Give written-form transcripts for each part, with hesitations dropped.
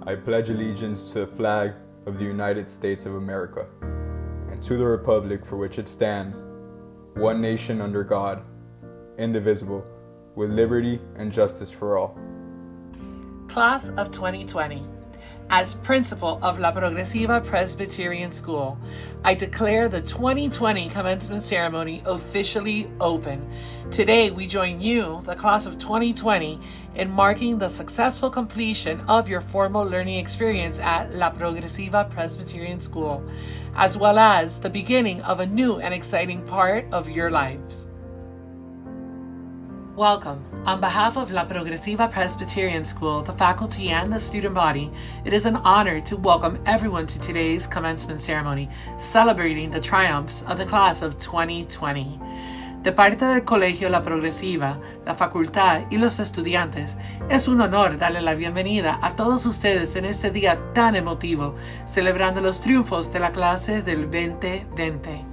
I pledge allegiance to the flag of the United States of America, and to the republic for which it stands, one nation under God, indivisible, with liberty and justice for all. Class of 2020. As principal of La Progresiva Presbyterian School, I declare the 2020 commencement ceremony officially open. Today, we join you, the class of 2020, in marking the successful completion of your formal learning experience at La Progresiva Presbyterian School, as well as the beginning of a new and exciting part of your lives. Welcome. On behalf of La Progresiva Presbyterian School, the faculty, and the student body, it is an honor to welcome everyone to today's commencement ceremony, celebrating the triumphs of the class of 2020. De parte del Colegio La Progresiva, la facultad y los estudiantes, es un honor darle la bienvenida a todos ustedes en este día tan emotivo, celebrando los triunfos de la clase del 2020.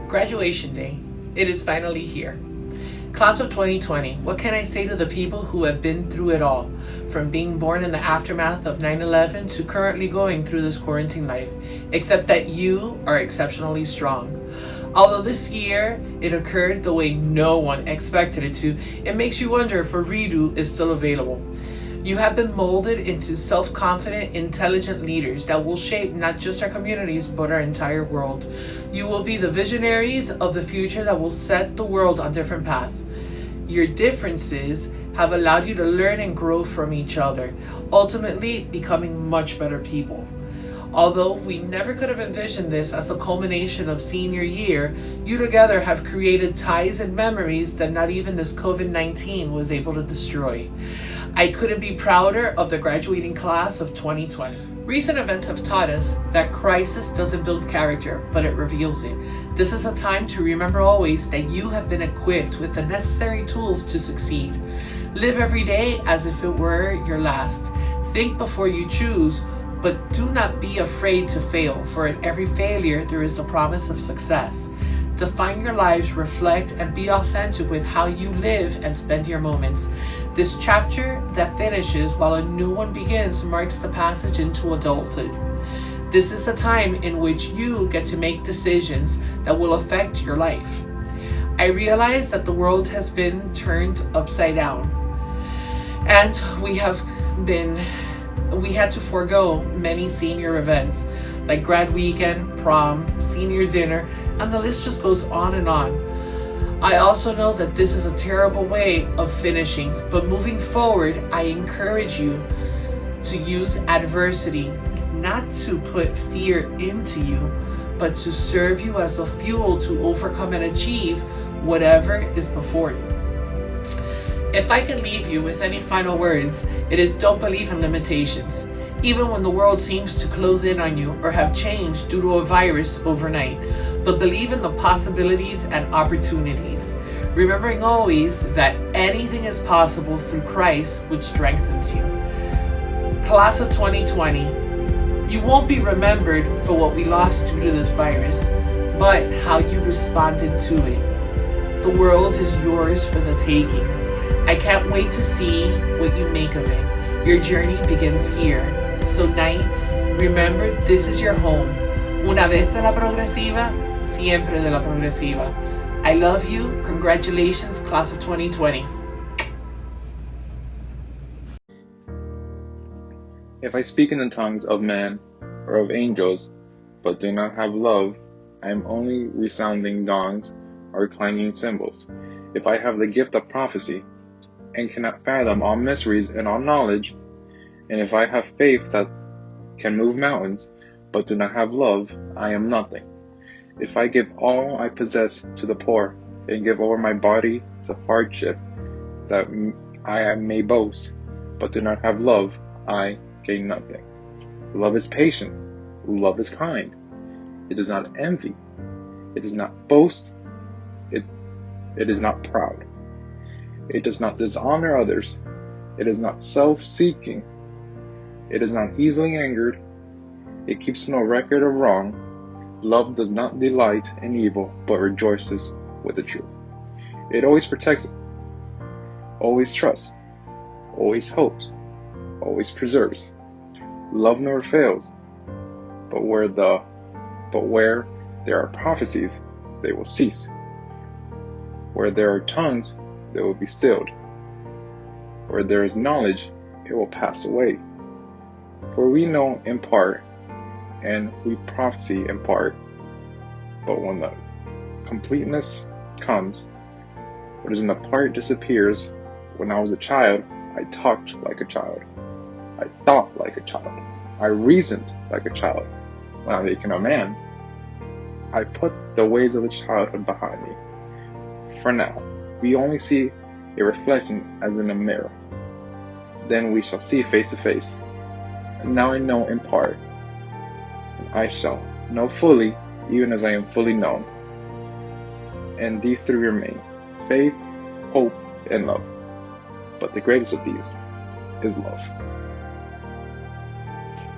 Graduation Day. It is finally here. Class of 2020, what can I say to the people who have been through it all, from being born in the aftermath of 9/11 to currently going through this quarantine life, except that you are exceptionally strong. Although this year it occurred the way no one expected it to, it makes you wonder if a redo is still available. You have been molded into self-confident, intelligent leaders that will shape not just our communities, but our entire world. You will be the visionaries of the future that will set the world on different paths. Your differences have allowed you to learn and grow from each other, ultimately becoming much better people. Although we never could have envisioned this as a culmination of senior year, you together have created ties and memories that not even this COVID-19 was able to destroy. I couldn't be prouder of the graduating class of 2020. Recent events have taught us that crisis doesn't build character, but it reveals it. This is a time to remember always that you have been equipped with the necessary tools to succeed. Live every day as if it were your last. Think before you choose, but do not be afraid to fail, for in every failure there is the promise of success. Define your lives, reflect, and be authentic with how you live and spend your moments. This chapter that finishes while a new one begins marks the passage into adulthood. This is a time in which you get to make decisions that will affect your life. I realize that the world has been turned upside down, and we had to forego many senior events like grad weekend, prom, senior dinner, and the list just goes on and on. I also know that this is a terrible way of finishing, but moving forward, I encourage you to use adversity not to put fear into you, but to serve you as a fuel to overcome and achieve whatever is before you. If I can leave you with any final words, it is don't believe in limitations. Even when the world seems to close in on you or have changed due to a virus overnight, but believe in the possibilities and opportunities, remembering always that anything is possible through Christ, which strengthens you. Class of 2020, you won't be remembered for what we lost due to this virus, but how you responded to it. The world is yours for the taking. I can't wait to see what you make of it. Your journey begins here. So Knights, remember this is your home. Una vez de la Progresiva, siempre de la Progresiva. I love you. Congratulations, class of 2020. If I speak in the tongues of man or of angels, but do not have love, I am only resounding gongs or clanging cymbals. If I have the gift of prophecy and cannot fathom all mysteries and all knowledge, and if I have faith that can move mountains, but do not have love, I am nothing. If I give all I possess to the poor, and give over my body to hardship, that I may boast, but do not have love, I gain nothing. Love is patient. Love is kind. It does not envy. It does not boast. It is not proud. It does not dishonor others. It is not self-seeking. It is not easily angered. It keeps no record of wrong. Love does not delight in evil, but rejoices with the truth. It always protects, always trusts, always hopes, always preserves. Love never fails, but where there are prophecies, they will cease. Where there are tongues, they will be stilled. Where there is knowledge, it will pass away. For we know in part, and we prophesy in part, but when the completeness comes, what is in the part disappears. When I was a child, I talked like a child. I thought like a child. I reasoned like a child. When I became a man, I put the ways of the childhood behind me. For now, we only see a reflection as in a mirror. Then we shall see face to face. And now I know in part, and I shall know fully, even as I am fully known. And these three remain: faith, hope, and love. But the greatest of these is love.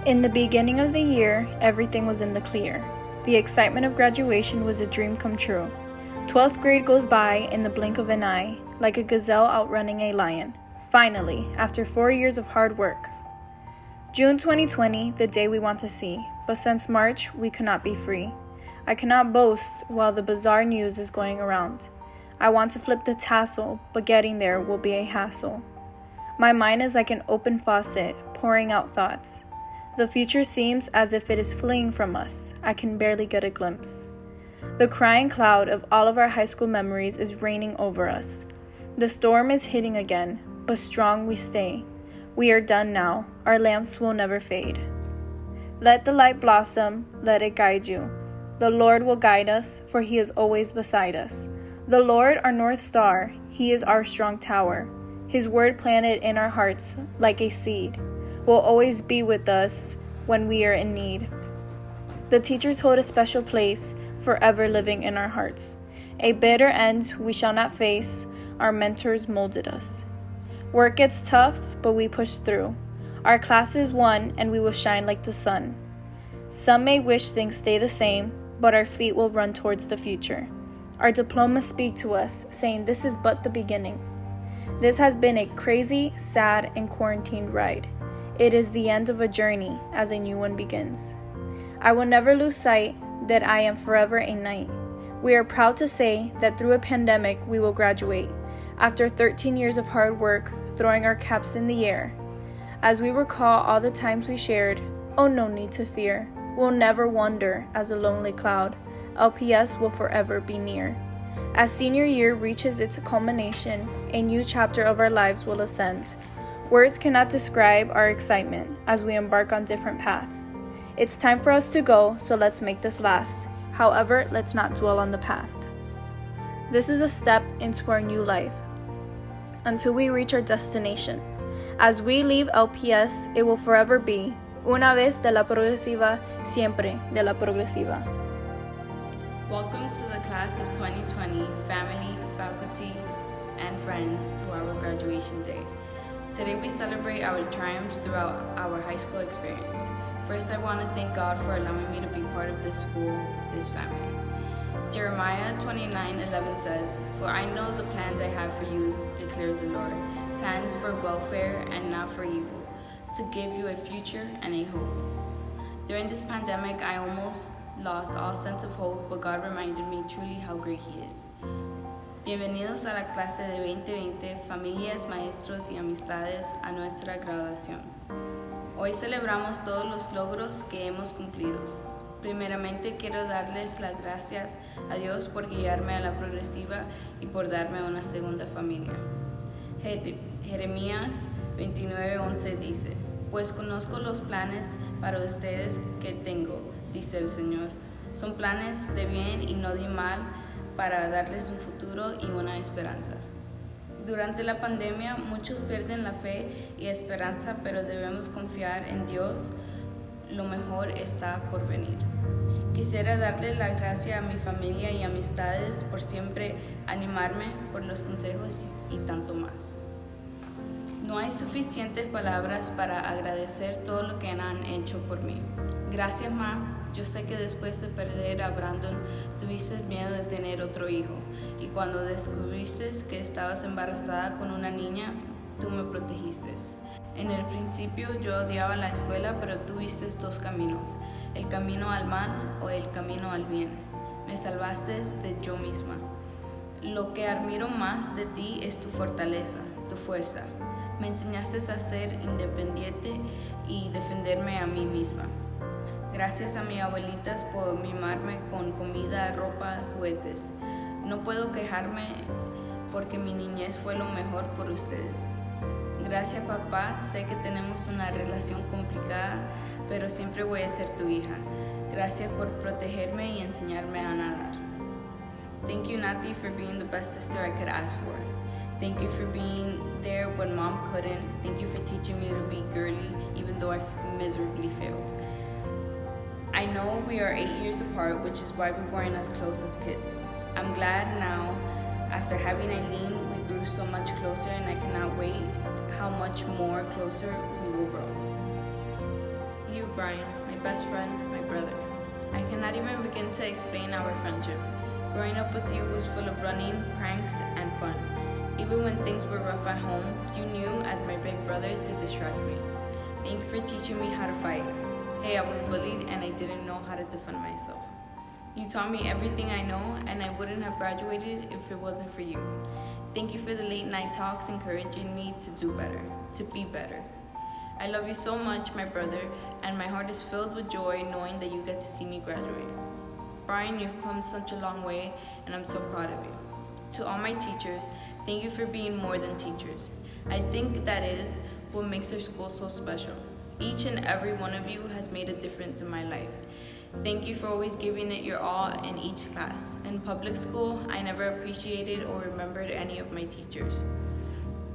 In the beginning of the year, everything was in the clear. The excitement of graduation was a dream come true. 12th grade goes by in the blink of an eye, like a gazelle outrunning a lion. Finally, after 4 years of hard work. June 2020, the day we want to see, but since March, we cannot be free. I cannot boast while the bizarre news is going around. I want to flip the tassel, but getting there will be a hassle. My mind is like an open faucet, pouring out thoughts. The future seems as if it is fleeing from us. I can barely get a glimpse. The crying cloud of all of our high school memories is raining over us. The storm is hitting again, but strong we stay. We are done now. Our lamps will never fade. Let the light blossom, let it guide you. The Lord will guide us, for He is always beside us. The Lord, our North Star, He is our strong tower. His word planted in our hearts like a seed will always be with us when we are in need. The teachers hold a special place, forever living in our hearts. A bitter end we shall not face. Our mentors molded us. Work gets tough, but we push through. Our class is one, and we will shine like the sun. Some may wish things stay the same, but our feet will run towards the future. Our diplomas speak to us, saying this is but the beginning. This has been a crazy, sad, and quarantined ride. It is the end of a journey as a new one begins. I will never lose sight that I am forever a knight. We are proud to say that through a pandemic we will graduate, after 13 years of hard work, throwing our caps in the air. As we recall all the times we shared, oh, no need to fear. We'll never wander as a lonely cloud. LPS will forever be near. As senior year reaches its culmination, a new chapter of our lives will ascend. Words cannot describe our excitement as we embark on different paths. It's time for us to go, so let's make this last. However, let's not dwell on the past. This is a step into our new life, until we reach our destination. As we leave LPS, it will forever be una vez de la progresiva, siempre de la progresiva. Welcome to the class of 2020, family, faculty, and friends to our graduation day. Today we celebrate our triumphs throughout our high school experience. First, I want to thank God for allowing me to be part of this school, this family. Jeremiah 29:11 says, "For I know the plans I have for you, declares the Lord, plans for welfare and not for evil, to give you a future and a hope." During this pandemic, I almost lost all sense of hope, but God reminded me truly how great He is. Bienvenidos a la clase de 2020, familias, maestros y amistades, a nuestra graduación. Hoy celebramos todos los logros que hemos cumplido. Primeramente quiero darles las gracias a Dios por guiarme a la progresiva y por darme una segunda familia. Jeremías 29:11 dice, "Pues conozco los planes para ustedes que tengo, dice el Señor. Son planes de bien y no de mal, para darles un futuro y una esperanza." Durante la pandemia, muchos pierden la fe y esperanza, pero debemos confiar en Dios. Lo mejor está por venir. Quisiera darle las gracias a mi familia y amistades por siempre animarme, por los consejos y tanto más. No hay suficientes palabras para agradecer todo lo que han hecho por mí. Gracias, Ma, yo sé que después de perder a Brandon, tuviste miedo de tener otro hijo. Y cuando descubriste que estabas embarazada con una niña, tú me protegiste. En el principio yo odiaba la escuela, pero tú viste dos caminos, el camino al mal o el camino al bien. Me salvaste de yo misma. Lo que admiro más de ti es tu fortaleza, tu fuerza. Me enseñaste a ser independiente y defenderme a mí misma. Gracias a mis abuelitas por mimarme con comida, ropa, juguetes. No puedo quejarme porque mi niñez fue lo mejor por ustedes. Gracias, papá. Sé que tenemos una relación complicada, pero siempre voy a ser tu hija. Gracias por protegerme y enseñarme a nadar. Thank you, Nati, for being the best sister I could ask for. Thank you for being there when mom couldn't. Thank you for teaching me to be girly, even though I miserably failed. I know we are 8 years apart, which is why we weren't as close as kids. I'm glad now, after having Eileen, we grew so much closer, and I cannot wait how much more closer we will grow. You, Brian, my best friend, my brother. I cannot even begin to explain our friendship. Growing up with you was full of running, pranks, and fun. Even when things were rough at home, you knew as my big brother to distract me. Thank you for teaching me how to fight. Hey, I was bullied and I didn't know how to defend myself. You taught me everything I know, and I wouldn't have graduated if it wasn't for you. Thank you for the late night talks encouraging me to do better, to be better. I love you so much, my brother, and my heart is filled with joy knowing that you get to see me graduate. Brian, you've come such a long way, and I'm so proud of you. To all my teachers, thank you for being more than teachers. I think that is what makes our school so special. Each and every one of you has made a difference in my life. Thank you for always giving it your all in each class. In public school, I never appreciated or remembered any of my teachers.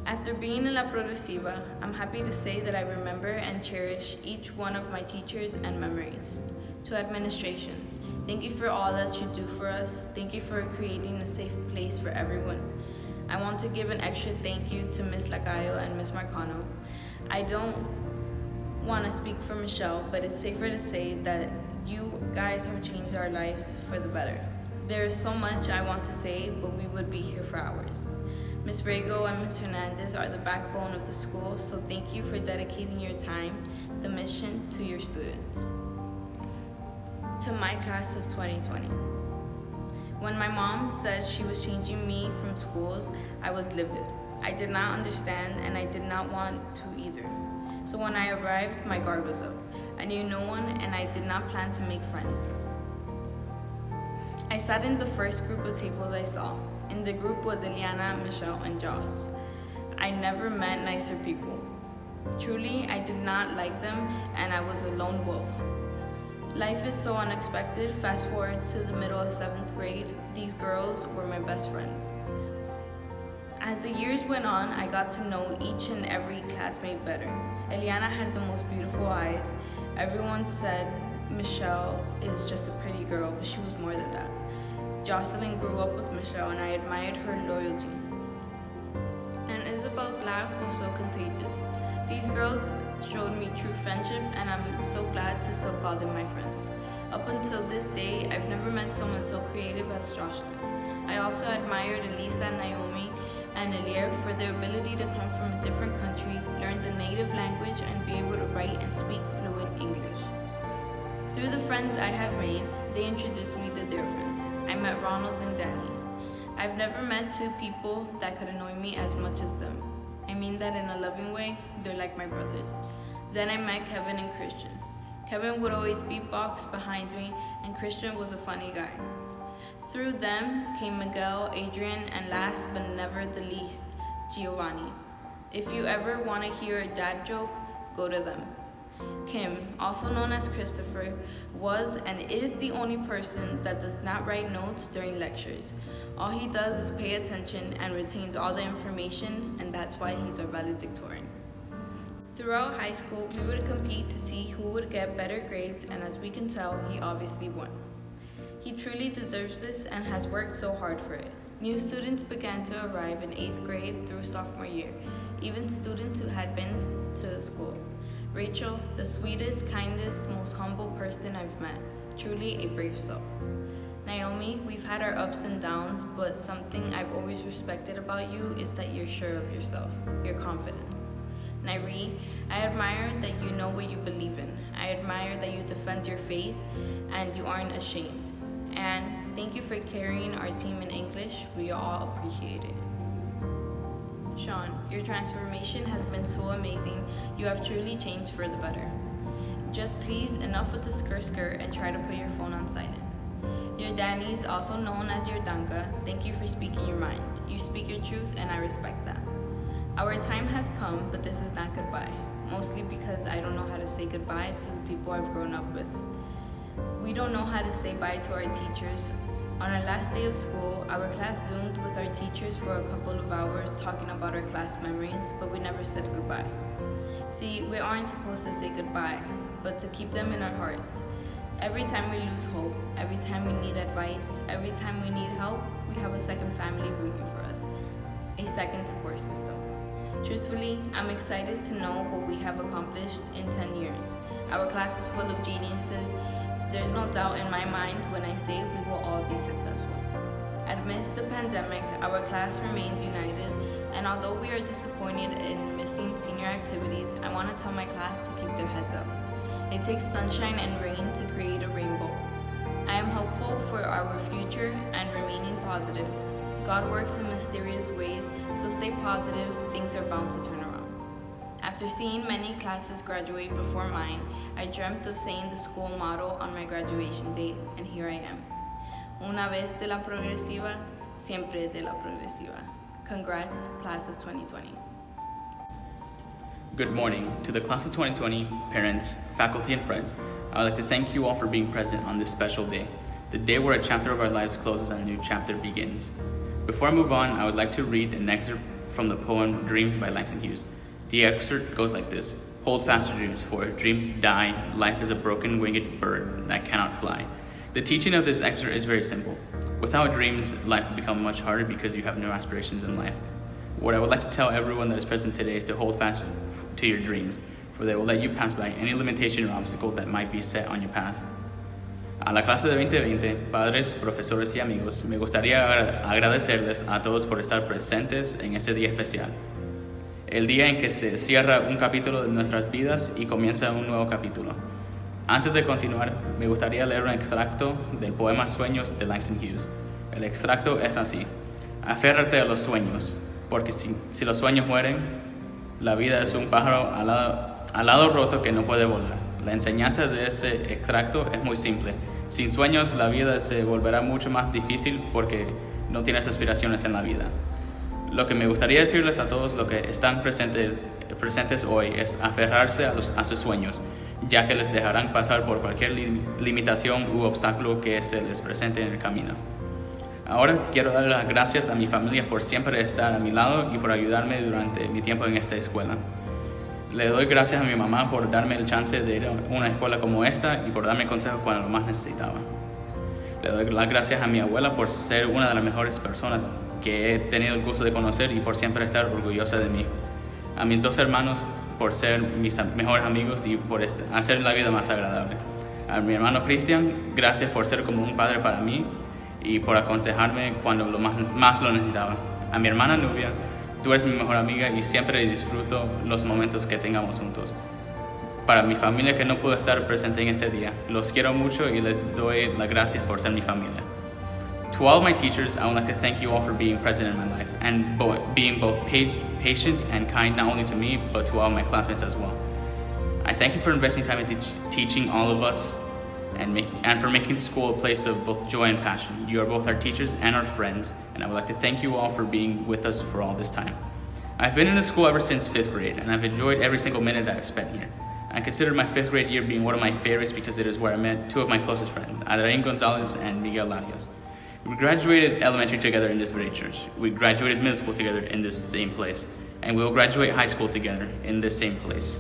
After being in La Progresiva, I'm happy to say that I remember and cherish each one of my teachers and memories. To administration, thank you for all that you do for us. Thank you for creating a safe place for everyone. I want to give an extra thank you to Ms. Lacayo and Ms. Marcano. I don't want to speak for Michelle, but it's safer to say that you guys have changed our lives for the better. There is so much I want to say, but we would be here for hours. Ms. Rego and Ms. Hernandez are the backbone of the school, so thank you for dedicating your time, the mission, to your students. To my class of 2020. When my mom said she was changing me from schools, I was livid. I did not understand, and I did not want to either. So when I arrived, my guard was up. I knew no one, and I did not plan to make friends. I sat in the first group of tables I saw. In the group was Eliana, Michelle, and Joss. I never met nicer people. Truly, I did not like them, and I was a lone wolf. Life is so unexpected. Fast forward to the middle of 7th grade, these girls were my best friends. As the years went on, I got to know each and every classmate better. Eliana had the most beautiful eyes. Everyone said Michelle is just a pretty girl, but she was more than that. Jocelyn grew up with Michelle, and I admired her loyalty. And Isabel's laugh was so contagious. These girls showed me true friendship, and I'm so glad to still call them my friends. Up until this day, I've never met someone so creative as Jocelyn. I also admired Elisa, Naomi, and Elir for their ability to come from a different country, learn the native language, and be able to write and speak fluent English. Through the friends I had made, they introduced me to their friends. I met Ronald and Danny. I've never met two people that could annoy me as much as them. I mean that in a loving way. They're like my brothers. Then I met Kevin and Christian. Kevin would always beatbox behind me, and Christian was a funny guy. Through them came Miguel, Adrian, and last but never the least, Giovanni. If you ever want to hear a dad joke, go to them. Kim, also known as Christopher, was and is the only person that does not write notes during lectures. All he does is pay attention and retains all the information, and that's why he's our valedictorian. Throughout high school, we would compete to see who would get better grades, and as we can tell, he obviously won. He truly deserves this and has worked so hard for it. New students began to arrive in 8th grade through sophomore year, even students who had been to the school. Rachel, the sweetest, kindest, most humble person I've met. Truly a brave soul. Naomi, we've had our ups and downs, but something I've always respected about you is that you're sure of yourself, your confidence. Nairi, I admire that you know what you believe in. I admire that you defend your faith and you aren't ashamed. And thank you for carrying our team in English. We all appreciate it. Sean, your transformation has been so amazing. You have truly changed for the better. Just please, enough with the skirt and try to put your phone on silent. Your Danny's, also known as your Danka, thank you for speaking your mind. You speak your truth and I respect that. Our time has come, but this is not goodbye. Mostly because I don't know how to say goodbye to the people I've grown up with. We don't know how to say bye to our teachers. On our last day of school, our class zoomed with our teachers for a couple of hours talking about our class memories, but we never said goodbye. See, we aren't supposed to say goodbye, but to keep them in our hearts. Every time we lose hope, every time we need advice, every time we need help, we have a second family rooting for us, a second support system. Truthfully, I'm excited to know what we have accomplished in 10 years. Our class is full of geniuses. There's no doubt in my mind when I say we will all be successful. Amidst the pandemic, our class remains united, and although we are disappointed in missing senior activities, I want to tell my class to keep their heads up. It takes sunshine and rain to create a rainbow. I am hopeful for our future and remaining positive. God works in mysterious ways, so stay positive, things are bound to turn around. After seeing many classes graduate before mine, I dreamt of saying the school motto on my graduation day, and here I am. Una vez de la progresiva, siempre de la progresiva. Congrats, class of 2020. Good morning to the class of 2020, parents, faculty, and friends. I would like to thank you all for being present on this special day, the day where a chapter of our lives closes and a new chapter begins. Before I move on, I would like to read an excerpt from the poem Dreams by Langston Hughes. The excerpt goes like this: Hold fast your dreams, for dreams die. Life is a broken winged bird that cannot fly. The teaching of this excerpt is very simple. Without dreams, life will become much harder because you have no aspirations in life. What I would like to tell everyone that is present today is to hold fast to your dreams, for they will let you pass by any limitation or obstacle that might be set on your path. A la clase de 2020, padres, profesores y amigos, me gustaría agradecerles a todos por estar presentes en este día especial. El día en que se cierra un capítulo de nuestras vidas y comienza un nuevo capítulo. Antes de continuar, me gustaría leer un extracto del poema Sueños de Langston Hughes. El extracto es así: Aférrate a los sueños, porque si los sueños mueren, la vida es un pájaro alado roto que no puede volar. La enseñanza de ese extracto es muy simple. Sin sueños, la vida se volverá mucho más difícil porque no tienes aspiraciones en la vida. Lo que me gustaría decirles a todos los que están presentes hoy es aferrarse a sus sueños, ya que les dejarán pasar por cualquier limitación u obstáculo que se les presente en el camino. Ahora quiero dar las gracias a mi familia por siempre estar a mi lado y por ayudarme durante mi tiempo en esta escuela. Le doy gracias a mi mamá por darme el chance de ir a una escuela como esta y por darme consejos cuando lo más necesitaba. Le doy las gracias a mi abuela por ser una de las mejores personas que he tenido el gusto de conocer y por siempre estar orgullosa de mí. A mis dos hermanos por ser mis mejores amigos y por hacer la vida más agradable. A mi hermano Cristian, gracias por ser como un padre para mí y por aconsejarme cuando más lo necesitaba. A mi hermana Nubia, tú eres mi mejor amiga y siempre disfruto los momentos que tengamos juntos. Para mi familia que no pudo estar presente en este día, los quiero mucho y les doy las gracias por ser mi familia. To all of my teachers, I would like to thank you all for being present in my life and being both patient and kind, not only to me, but to all my classmates as well. I thank you for investing time in teaching all of us and for making school a place of both joy and passion. You are both our teachers and our friends, and I would like to thank you all for being with us for all this time. I've been in this school ever since 5th grade, and I've enjoyed every single minute that I've spent here. I consider my 5th grade year being one of my favorites because it is where I met two of my closest friends, Adrián Gonzalez and Miguel Larios. We graduated elementary together in this very church. We graduated middle school together in this same place. And we will graduate high school together in this same place.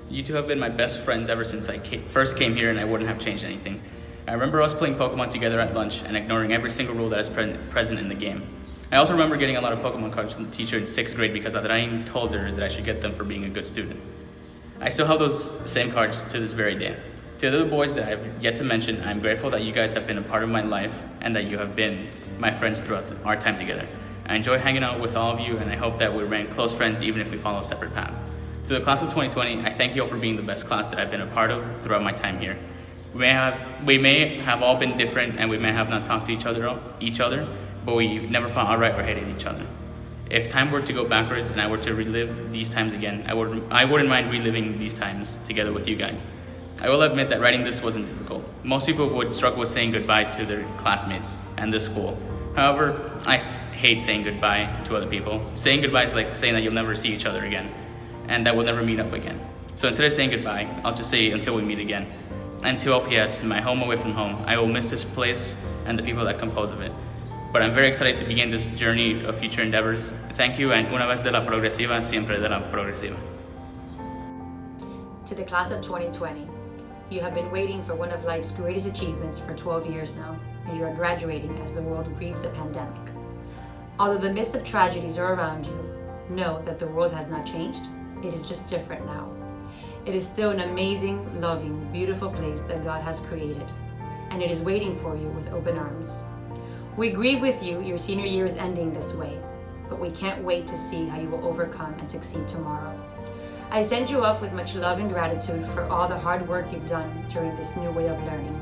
You two have been my best friends ever since I first came here, and I wouldn't have changed anything. I remember us playing Pokemon together at lunch and ignoring every single rule that is present in the game. I also remember getting a lot of Pokemon cards from the teacher in 6th grade because Adrián told her that I should get them for being a good student. I still have those same cards to this very day. To the other boys that I've yet to mention, I'm grateful that you guys have been a part of my life and that you have been my friends throughout our time together. I enjoy hanging out with all of you, and I hope that we remain close friends even if we follow separate paths. To the class of 2020, I thank you all for being the best class that I've been a part of throughout my time here. We may have all been different, and we may have not talked to each other, but we never fought outright or hated each other. If time were to go backwards and I were to relive these times again, I wouldn't mind reliving these times together with you guys. I will admit that writing this wasn't difficult. Most people would struggle with saying goodbye to their classmates and the school. However, I hate saying goodbye to other people. Saying goodbye is like saying that you'll never see each other again, and that we'll never meet up again. So instead of saying goodbye, I'll just say until we meet again. And to LPS, my home away from home, I will miss this place and the people that compose of it. But I'm very excited to begin this journey of future endeavors. Thank you, and una vez de la progresiva, siempre de la progresiva. To the class of 2020, you have been waiting for one of life's greatest achievements for 12 years now, and you are graduating as the world grieves a pandemic. Although the midst of tragedies are around you, know that the world has not changed. It is just different now. It is still an amazing, loving, beautiful place that God has created, and it is waiting for you with open arms. We grieve with you, your senior year is ending this way, but we can't wait to see how you will overcome and succeed tomorrow. I send you off with much love and gratitude for all the hard work you've done during this new way of learning.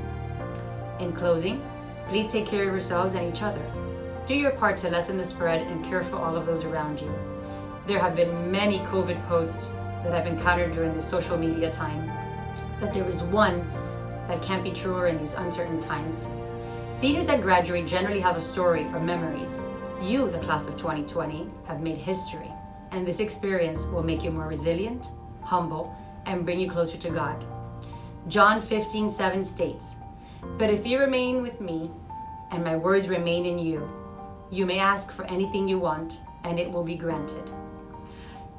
In closing, please take care of yourselves and each other. Do your part to lessen the spread and care for all of those around you. There have been many COVID posts that I've encountered during this social media time, but there is one that can't be truer in these uncertain times. Seniors that graduate generally have a story or memories. You, the class of 2020, have made history, and this experience will make you more resilient, humble, and bring you closer to God. John 15:7 states, "But if you remain with me, and my words remain in you, you may ask for anything you want, and it will be granted."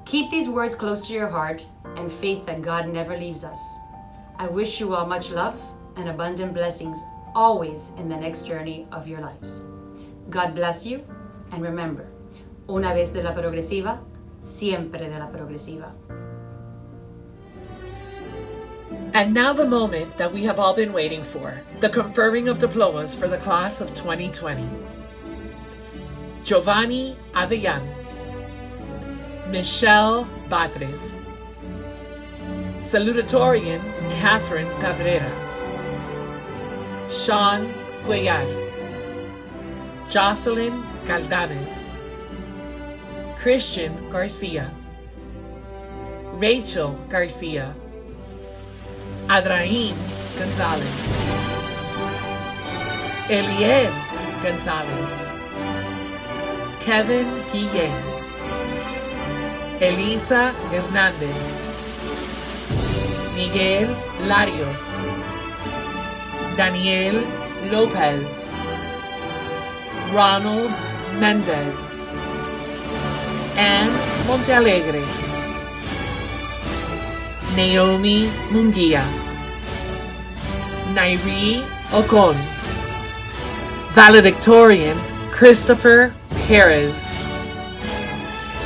Keep these words close to your heart and faith that God never leaves us. I wish you all much love and abundant blessings always in the next journey of your lives. God bless you, and remember, una vez de la progresiva, siempre de la progresiva. And now the moment that we have all been waiting for, the conferring of diplomas for the class of 2020. Giovanni Aveyan, Michelle Batres, Salutatorian Catherine Cabrera, Sean Cuellar, Jocelyn Caldames, Christian Garcia, Rachel Garcia, Adrain Gonzalez, Eliel Gonzalez, Kevin Guillén, Elisa Hernández, Miguel Larios, Daniel Lopez, Ronald Mendez, Anne Montealegre, Naomi Munguia, Nairi Ocon, Valedictorian Christopher Perez,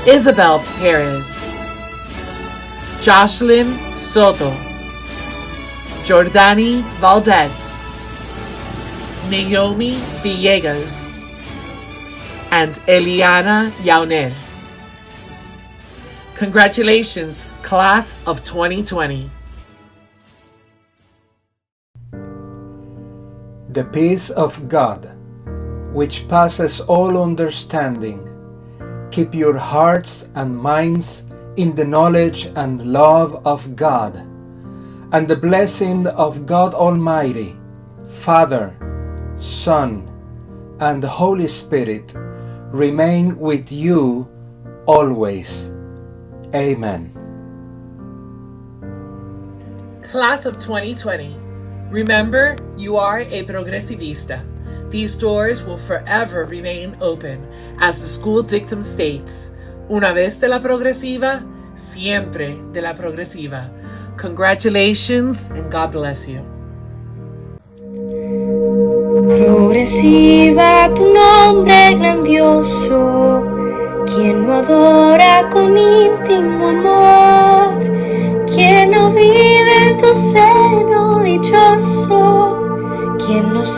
Isabel Perez, Jocelyn Soto, Jordani Valdez, Naomi Villegas, and Eliana Yauner. Congratulations, class of 2020. The peace of God, which passes all understanding, keep your hearts and minds in the knowledge and love of God, and the blessing of God Almighty, Father, Son, and the Holy Spirit remain with you always. Amen. Class of 2020, remember, you are a progresivista. These doors will forever remain open, as the school dictum states, una vez de la progresiva, siempre de la progresiva. Congratulations, and God bless you. Progresiva, tu nombre grandioso, quien no adora con íntimo amor, quien no vive en tu seno dichoso.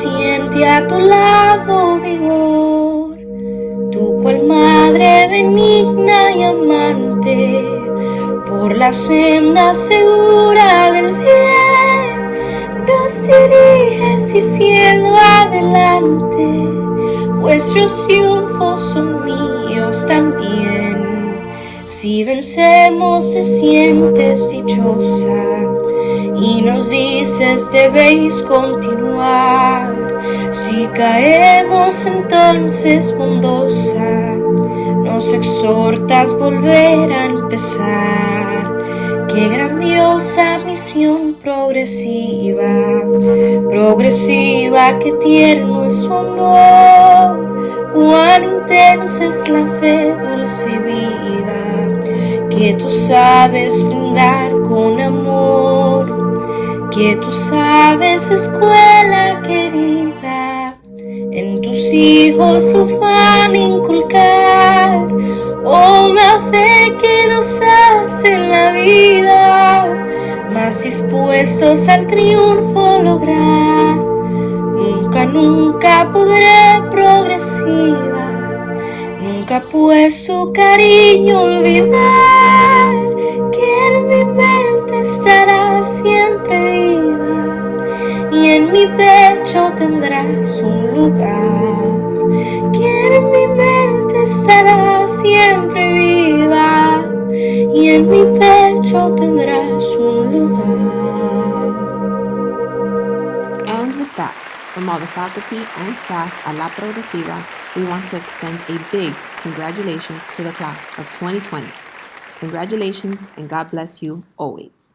siente a tu lado vigor. Tú cual madre benigna y amante, por la senda segura del bien, nos diriges diciendo adelante, vuestros triunfos son míos también. Si vencemos te sientes dichosa y nos dices debéis continuar. Si caemos entonces bondosa, nos exhortas volver a empezar. Qué grandiosa misión progresiva, progresiva, qué tierno es su amor. Cuán intensa es la fe, dulce y viva, que tú sabes brindar con amor, que tú sabes, escuela querida, en tus hijos su fan inculcar. Oh, la fe que nos hace en la vida, más dispuestos al triunfo lograr. Nunca, nunca podré progresiva, nunca pues tu cariño olvidar, que en mi mente estará siempre viva y en mi pecho tendrás un lugar. Que en mi mente estará siempre viva y en mi pecho tendrás un lugar. And with that, from all the faculty and staff at La Progresiva, we want to extend a big congratulations to the class of 2020. Congratulations and God bless you always.